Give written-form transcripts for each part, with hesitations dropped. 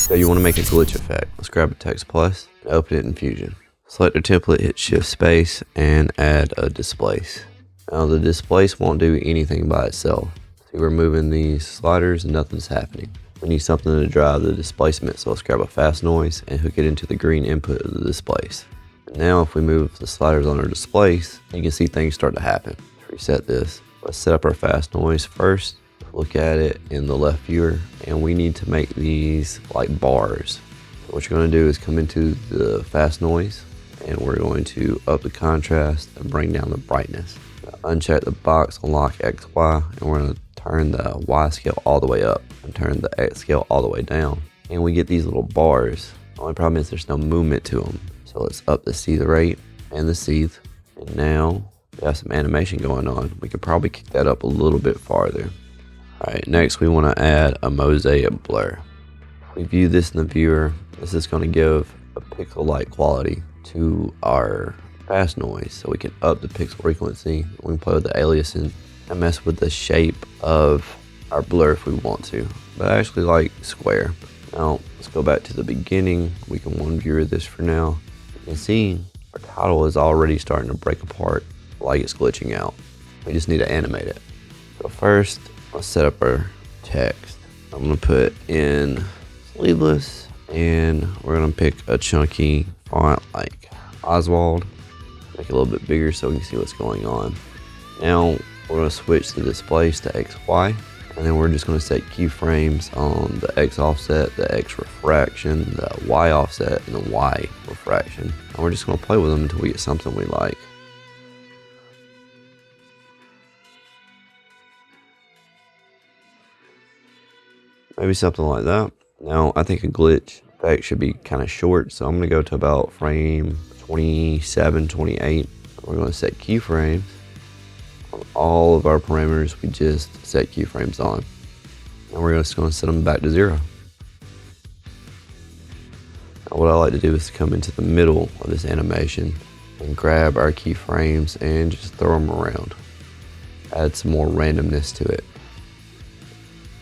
So you want to make a glitch effect. Let's grab a text plus and open it in Fusion. Select a template, hit shift space, and add a displace. Now the displace won't do anything by itself. See, we're moving these sliders and nothing's happening. We need something to drive the displacement, so let's grab a fast noise and hook it into the green input of the displace. And now if we move the sliders on our displace, you can see things start to happen. Let's reset this. Let's set up our fast noise first. Look at it in the left viewer, and we need to make these like bars. So what you're going to do is come into the fast noise, and we're going to up the contrast and bring down the brightness. Uncheck the box, unlock XY, and we're going to turn the Y scale all the way up and turn the X scale all the way down. And we get these little bars. The only problem is there's no movement to them. So let's up the seethe rate and the seethe. And now we have some animation going on. We could probably kick that up a little bit farther. Alright, next we want to add a Mosaic Blur. If we view this in the viewer, this is going to give a pixel-like quality to our fast noise, so we can up the pixel frequency. We can play with the aliasing and mess with the shape of our blur if we want to, but I actually like square. Now let's go back to the beginning. We can one viewer this for now. You can see our title is already starting to break apart like it's glitching out. We just need to animate it. So first, let's set up our text. I'm gonna put in Sleeveless, and we're gonna pick a chunky font like Oswald. Make it a little bit bigger so we can see what's going on. Now we're going to switch the displace to XY, and then we're just going to set keyframes on the X offset, the X refraction, the Y offset, and the Y refraction. And we're just going to play with them until we get something we like. Maybe something like that. Now I think a glitch effect should be kind of short, so I'm going to go to about frame 27, 28. We're going to set keyframes on all of our parameters. We just set keyframes on, and we're just going to set them back to 0. Now what I like to do is come into the middle of this animation and grab our keyframes and just throw them around. Add some more randomness to it.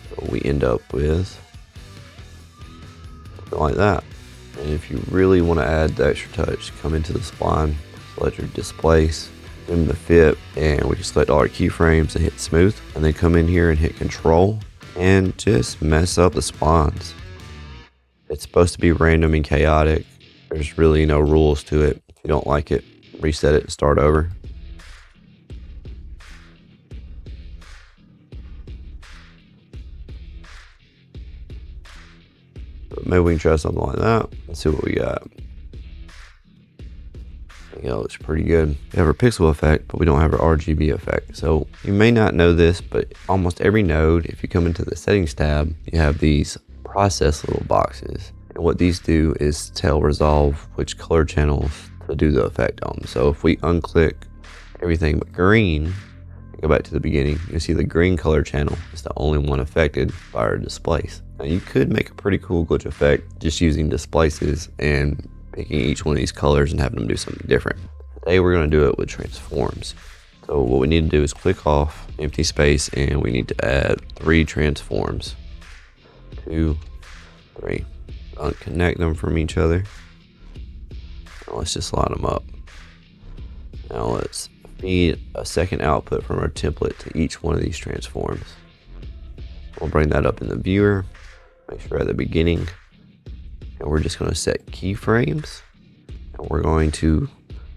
So we end up with something like that. And if you really want to add the extra touch, come into the spline, select your displace, zoom the fit, and we can select all our keyframes and hit smooth. And then come in here and hit control and just mess up the splines. It's supposed to be random and chaotic. There's really no rules to it. If you don't like it, reset it and start over. Maybe we can try something like that. Let's see what we got. I think it looks pretty good. We have our pixel effect, but we don't have our RGB effect. So you may not know this, but almost every node, if you come into the settings tab, you have these process little boxes. And what these do is tell Resolve which color channels to do the effect on. So if we unclick everything but green, go back to the beginning, you see the green color channel is the only one affected by our displace. Now you could make a pretty cool glitch effect just using displaces and picking each one of these colors and having them do something different. Today we're going to do it with transforms. So what we need to do is click off empty space, and we need to add 3 transforms. 2, 3. Unconnect them from each other. Now let's just line them up. Now let's feed a second output from our template to each one of these transforms. We'll bring that up in the viewer, make sure at the beginning, and we're just going to set keyframes, and we're going to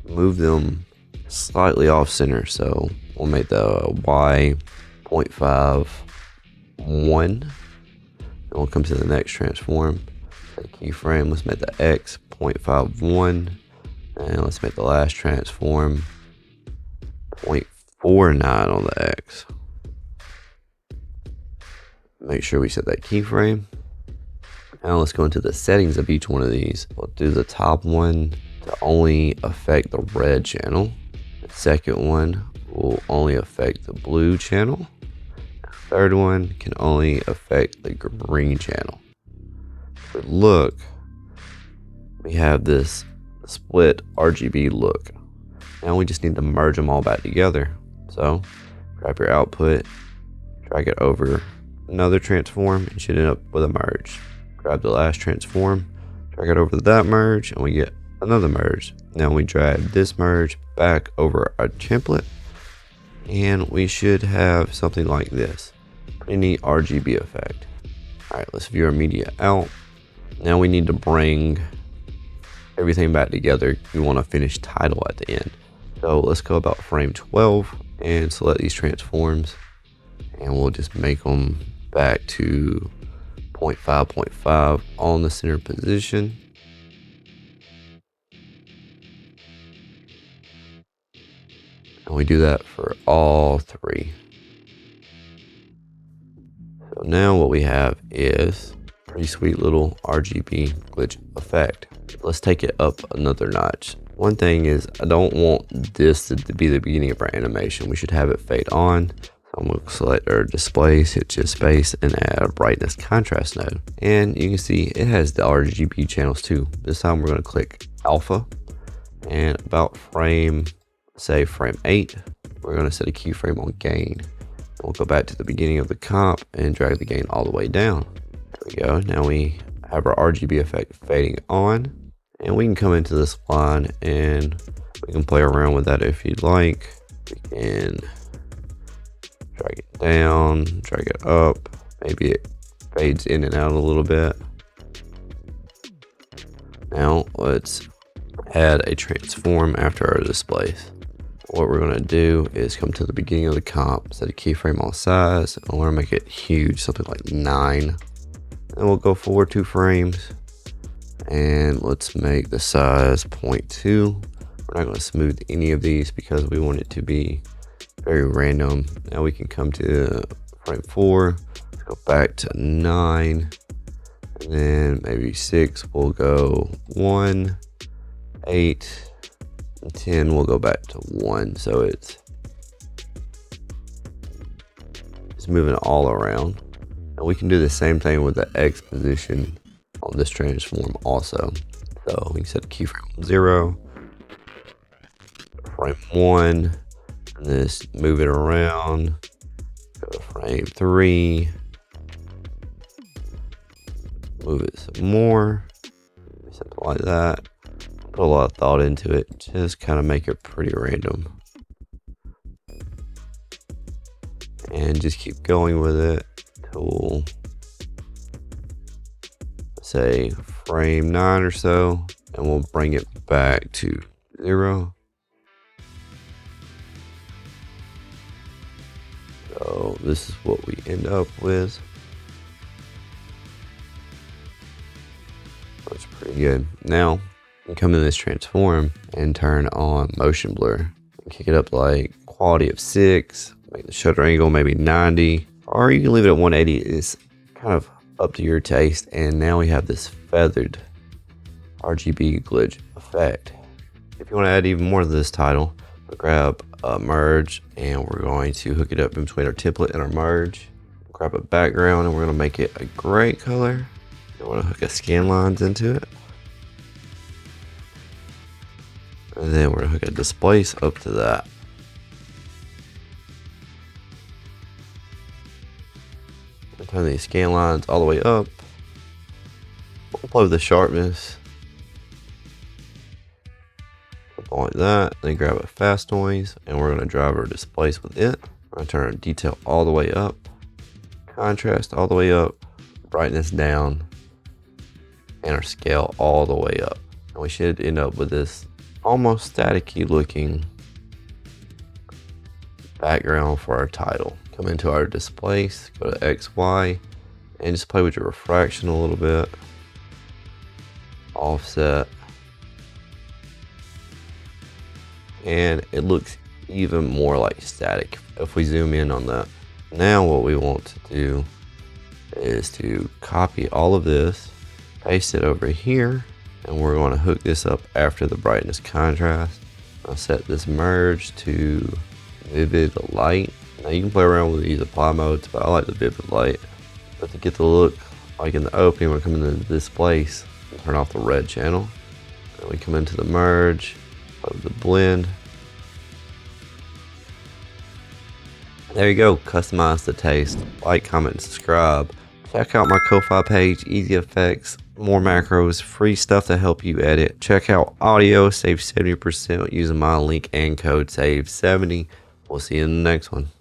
move them slightly off center. So we'll make the Y 0.5 1, and we'll come to the next transform, set keyframe, let's make the X 0.5 1, and let's make the last transform 0.49 on the X. Make sure we set that keyframe. Now let's go into the settings of each one of these. We'll do the top one to only affect the red channel. The second one will only affect the blue channel. The third one can only affect the green channel. If we look, we have this split RGB look. Now we just need to merge them all back together. So grab your output, drag it over another transform, and you should end up with a merge. grab the last transform, drag it over to that merge, and we get another merge. Now we drag this merge back over our template, and we should have something like this. Pretty neat RGB effect. Alright, let's view our media out. Now we need to bring everything back together. We want to finish title at the end. So let's go about frame 12 and select these transforms, and we'll just make them back to 0.5 on the center position. And we do that for all three. So now what we have is a pretty sweet little RGB glitch effect. Let's take it up another notch. One thing is, I don't want this to be the beginning of our animation. We should have it fade on. So I'm going to select our Displace, hit Shift Space, and add a brightness contrast node. And you can see it has the RGB channels too. This time we're going to click Alpha, and about frame, say frame 8, we're going to set a keyframe on gain. We'll go back to the beginning of the comp and drag the gain all the way down. There we go. Now we have our RGB effect fading on. And we can come into this line and we can play around with that if you'd like. We can drag it down, drag it up. Maybe it fades in and out a little bit. Now let's add a transform after our displace. What we're going to do is come to the beginning of the comp, set a keyframe on size, and we're going to make it huge, something like 9. And we'll go forward 2 frames. And let's make the size 0.2. We're not going to smooth any of these because we want it to be very random. Now we can come to frame 4, go back to 9, and then maybe 6. We'll go 1, 8, and 10. We'll go back to 1. So it's moving all around. And we can do the same thing with the X position on this transform also. So we can set a keyframe 0, frame 1, and just move it around. Go to frame 3, move it some more, something like that. Put a lot of thought into it, just kind of make it pretty random. And just keep going with it till, say, frame 9 or so, and we'll bring it back to 0. So this is what we end up with. That's pretty good. Now you can come in this transform and turn on motion blur. Kick it up like quality of 6, make the shutter angle maybe 90, or you can leave it at 180. It's kind of up to your taste. And now we have this feathered RGB glitch effect. If you want to add even more to this title, we'll grab a merge and we're going to hook it up in between our template and our merge. Grab a background and we're going to make it a gray color. I want to hook a scan lines into it. And then we're going to hook a displace up to that. Turn these scan lines all the way up. We'll play with the sharpness. Something like that. Then grab a fast noise and we're going to drive our displace with it. We're going to turn our detail all the way up. Contrast all the way up. Brightness down. And our scale all the way up. And we should end up with this almost staticky looking background for our title. Come into our displace, go to X, Y, and just play with your refraction a little bit. Offset. And it looks even more like static if we zoom in on that. Now what we want to do is to copy all of this, paste it over here, and we're going to hook this up after the brightness contrast. I'll set this merge to vivid light. Now you can play around with these apply modes, but I like the vivid light. But to get the look like in the opening, we're coming into this place and turn off the red channel. And we come into the merge, of the blend. There you go, customize the taste. Like, comment, and subscribe Check out my Ko-Fi page, easy effects, more macros, free stuff to help you edit. Check out audio, save 70% using my link and code SAVE70. We'll see you in the next one.